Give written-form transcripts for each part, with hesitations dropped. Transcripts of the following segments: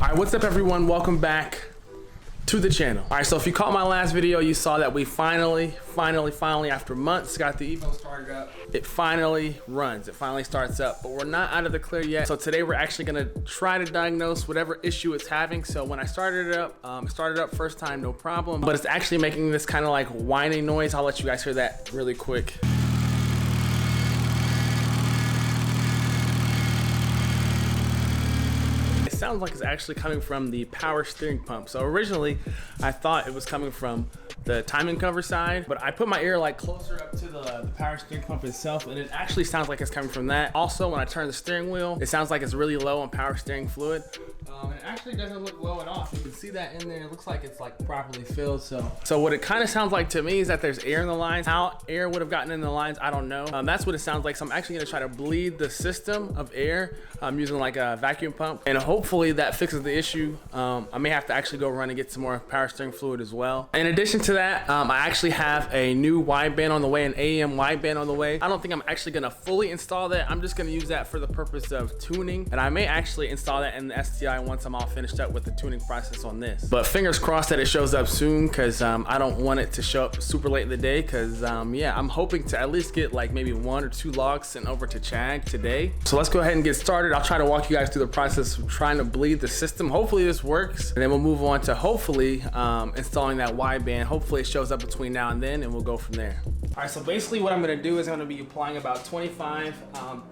Alright, what's up everyone? Welcome back to the channel. Alright, so if you caught my last video, you saw that we finally, after months, got the Evo started up. It finally runs, it finally starts up, but we're not out of the clear yet. So today we're actually gonna try to diagnose whatever issue it's having. So when I started it up first time, no problem, but it's actually making this kind of like whining noise. I'll let you guys hear that really quick. Sounds like it's actually coming from the power steering pump. So originally I thought it was coming from the timing cover side, but I put my ear like closer up to the power steering pump itself, and it actually sounds like it's coming from that. Also, when I turn the steering wheel, it sounds like it's really low on power steering fluid. It actually doesn't look low at all. You can see that in there. It looks like it's like properly filled. So what it kind of sounds like to me is that there's air in the lines. How air would have gotten in the lines, I don't know. That's what it sounds like. So I'm actually gonna try to bleed the system of air. I'm using like a vacuum pump, and hopefully that fixes the issue. I may have to actually go run and get some more power steering fluid as well. In addition to that, I actually have a new wideband on the way, an AEM wideband on the way. I don't think I'm actually gonna fully install that. I'm just gonna use that for the purpose of tuning, and I may actually install that in the STI once I'm all finished up with the tuning process on this. But fingers crossed that it shows up soon, because I don't want it to show up super late in the day, because yeah, I'm hoping to at least get like maybe 1 or 2 logs sent over to Chag today. So let's go ahead and get started. I'll try to walk you guys through the process of trying to bleed the system. Hopefully this works, and then we'll move on to hopefully installing that wideband. Hopefully it shows up between now and then, and we'll go from there. All right, so basically what I'm gonna do is I'm gonna be applying about 25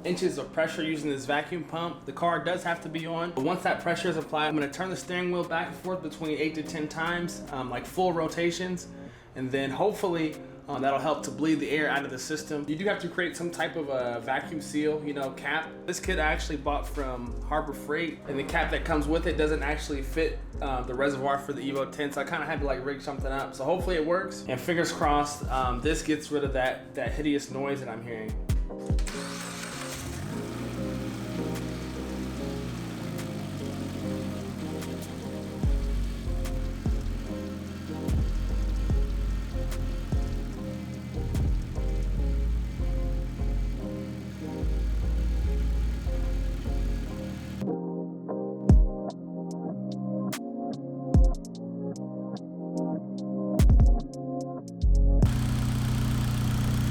inches of pressure using this vacuum pump. The car does have to be on, but once that pressure is applied, I'm gonna turn the steering wheel back and forth between 8 to 10 times, like full rotations, and then hopefully that'll help to bleed the air out of the system. You do have to create some type of a vacuum seal, you know, cap. This kit I actually bought from Harbor Freight, and the cap that comes with it doesn't actually fit the reservoir for the Evo 10, so I kind of had to like rig something up. So hopefully it works, and fingers crossed this gets rid of that hideous noise that I'm hearing.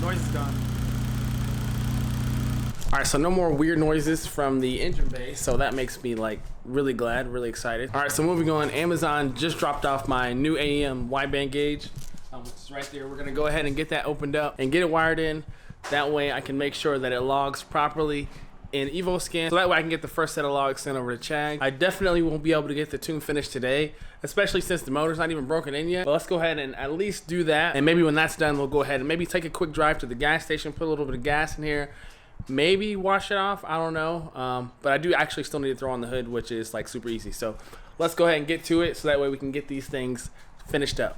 Noise is gone. All right, so no more weird noises from the engine bay, so that makes me like really glad, really excited. All right, so moving on, Amazon just dropped off my new AEM wideband gauge, which is right there. We're gonna go ahead and get that opened up and get it wired in. That way I can make sure that it logs properly in Evo Scan, so that way I can get the first set of logs sent over to Chag. I definitely won't be able to get the tune finished today, especially since the motor's not even broken in yet. But let's go ahead and at least do that, and maybe when that's done, we'll go ahead and maybe take a quick drive to the gas station, put a little bit of gas in here, maybe wash it off, I don't know. But I do actually still need to throw on the hood, which is like super easy. So let's go ahead and get to it, so that way we can get these things finished up.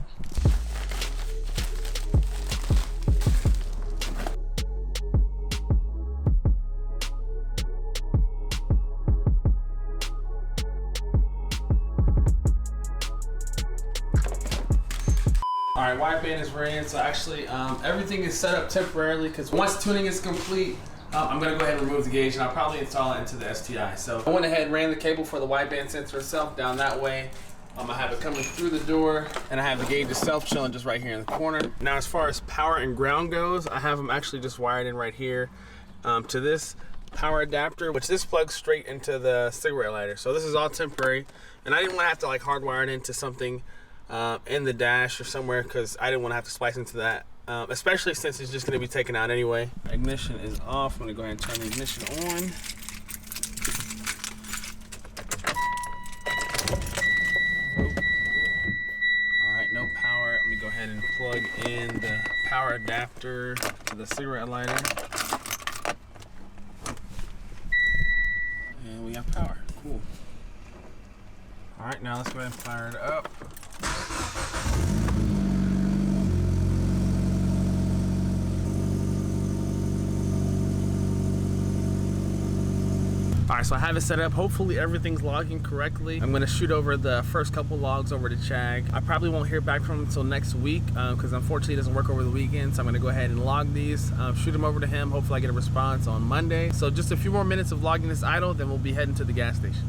All right, wideband is ran, so actually everything is set up temporarily, because once tuning is complete, I'm gonna go ahead and remove the gauge, and I'll probably install it into the STI. So I went ahead and ran the cable for the wideband sensor itself down that way. I have it coming through the door, and I have the gauge itself chilling just right here in the corner. Now as far as power and ground goes, I have them actually just wired in right here to this power adapter, which this plugs straight into the cigarette lighter. So this is all temporary, and I didn't want to have to like hardwire it into something in the dash or somewhere, because I didn't want to have to splice into that, especially since it's just going to be taken out anyway. Ignition is off. I'm going to go ahead and turn the ignition on. Alright, no power. Let me go ahead and plug in the power adapter to the cigarette lighter, and we have power. Cool. Alright, now let's go ahead and fire it up. All right, so I have it set up. Hopefully everything's logging correctly. I'm gonna shoot over the first couple logs over to Chag. I probably won't hear back from him until next week because unfortunately it doesn't work over the weekend. So I'm gonna go ahead and log these, shoot them over to him. Hopefully I get a response on Monday. So just a few more minutes of logging this idle, then we'll be heading to the gas station.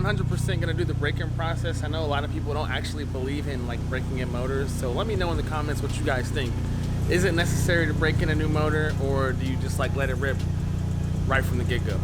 100% gonna do the break-in process. I know a lot of people don't actually believe in like breaking in motors, so let me know in the comments what you guys think. Is it necessary to break in a new motor, or do you just like let it rip right from the get-go?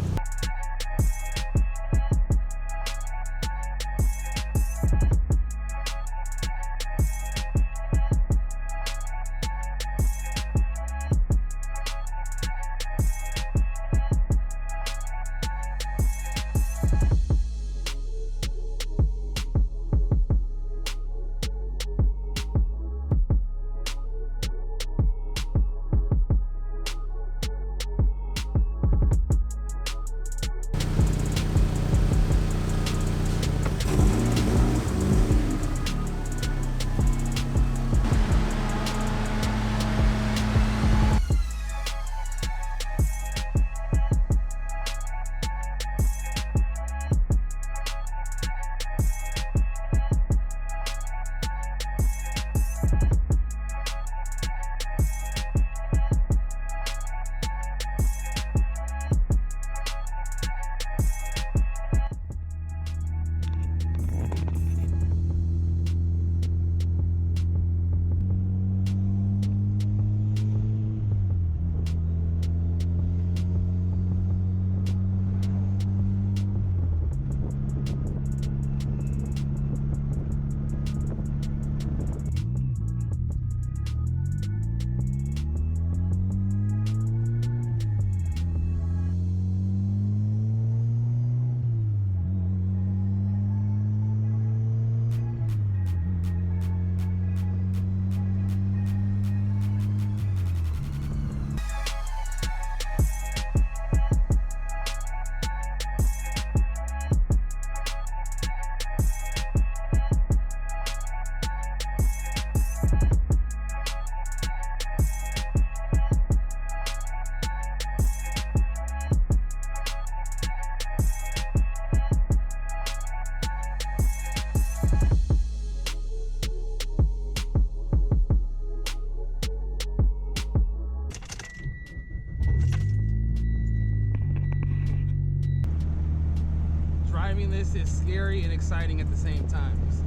Driving this is scary and exciting at the same time. It's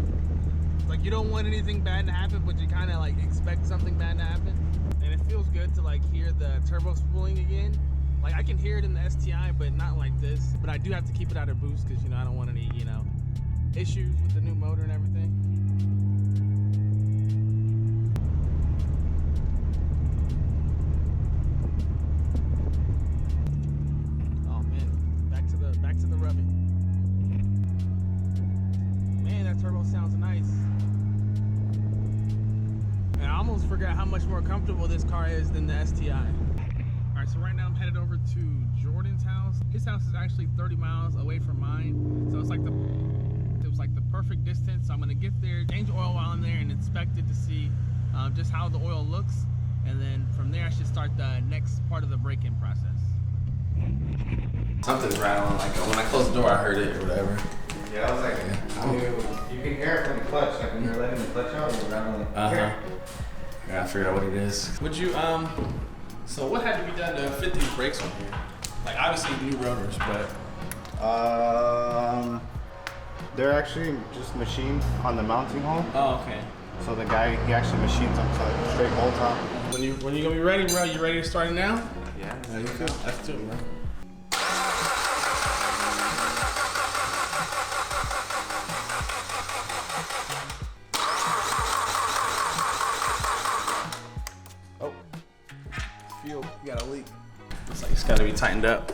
like you don't want anything bad to happen, but you kind of like expect something bad to happen. And it feels good to like hear the turbo spooling again. Like I can hear it in the STI, but not like this. But I do have to keep it out of boost because, you know, I don't want any, you know, issues with the new motor and everything. Oh man, back to the rubbing. Man, that turbo sounds nice. And I almost forgot how much more comfortable this car is than the STI. Alright, so right now I'm headed over to Jordan's house. His house is actually 30 miles away from mine. So it was like the perfect distance. So I'm gonna get there, change oil while I'm there, and inspect it to see just how the oil looks. And then from there I should start the next part of the break-in process. Something's rattling, like when I closed the door I heard it or whatever. Yeah, I was like, you can hear it from the clutch, like when you're letting the clutch out, you're rattling. I gotta figure out what it is. Would you, so what had to be done to fit these brakes on here? Like obviously new rotors, but. They're actually just machined on the mounting hole. Oh, okay. So the guy, he actually machines them to like a straight bolt on. When you gonna be ready, bro? You ready to start it now? Yeah. No, you cool. Let's do it, bro. Oh, fuel, you got a leak. Looks like it's gotta be tightened up.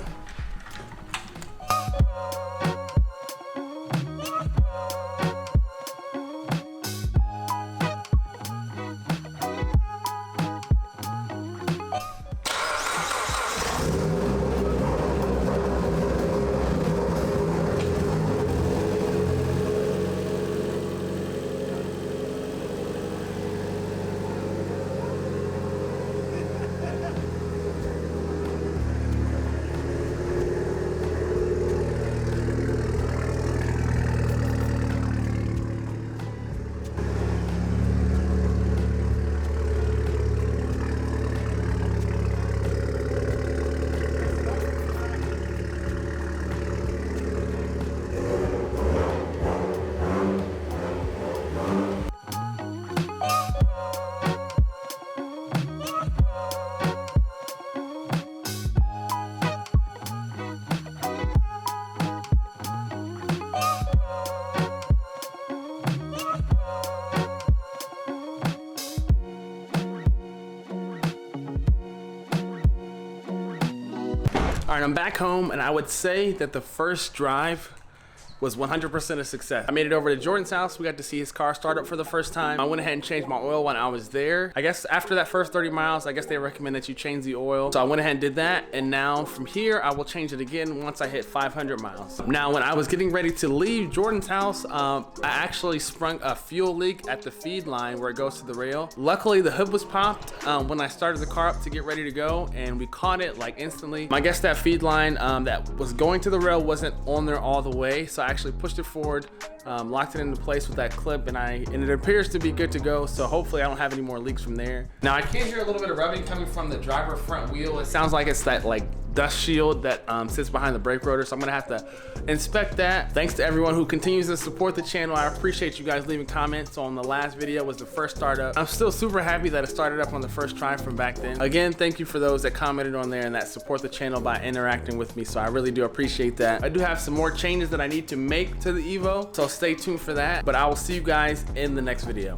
right, I'm back home, and I would say that the first drive was 100% a success. I made it over to Jordan's house. We got to see his car start up for the first time. I went ahead and changed my oil when I was there. I guess after that first 30 miles, I guess they recommend that you change the oil. So I went ahead and did that. And now from here, I will change it again once I hit 500 miles. Now, when I was getting ready to leave Jordan's house, I actually sprung a fuel leak at the feed line where it goes to the rail. Luckily, the hood was popped when I started the car up to get ready to go, and we caught it like instantly. I guess that feed line that was going to the rail wasn't on there all the way. So I actually pushed it forward, locked it into place with that clip, and it appears to be good to go. So hopefully I don't have any more leaks from there. Now I can hear a little bit of rubbing coming from the driver front wheel. It sounds like it's that like dust shield that sits behind the brake rotor. So I'm gonna have to inspect that. Thanks to everyone who continues to support the channel. I appreciate you guys leaving comments on the last video. Was the first startup. I'm still super happy that it started up on the first try from back then. Again, thank you for those that commented on there and that support the channel by interacting with me. So I really do appreciate that. I do have some more changes that I need to make to the Evo, so stay tuned for that. But I will see you guys in the next video.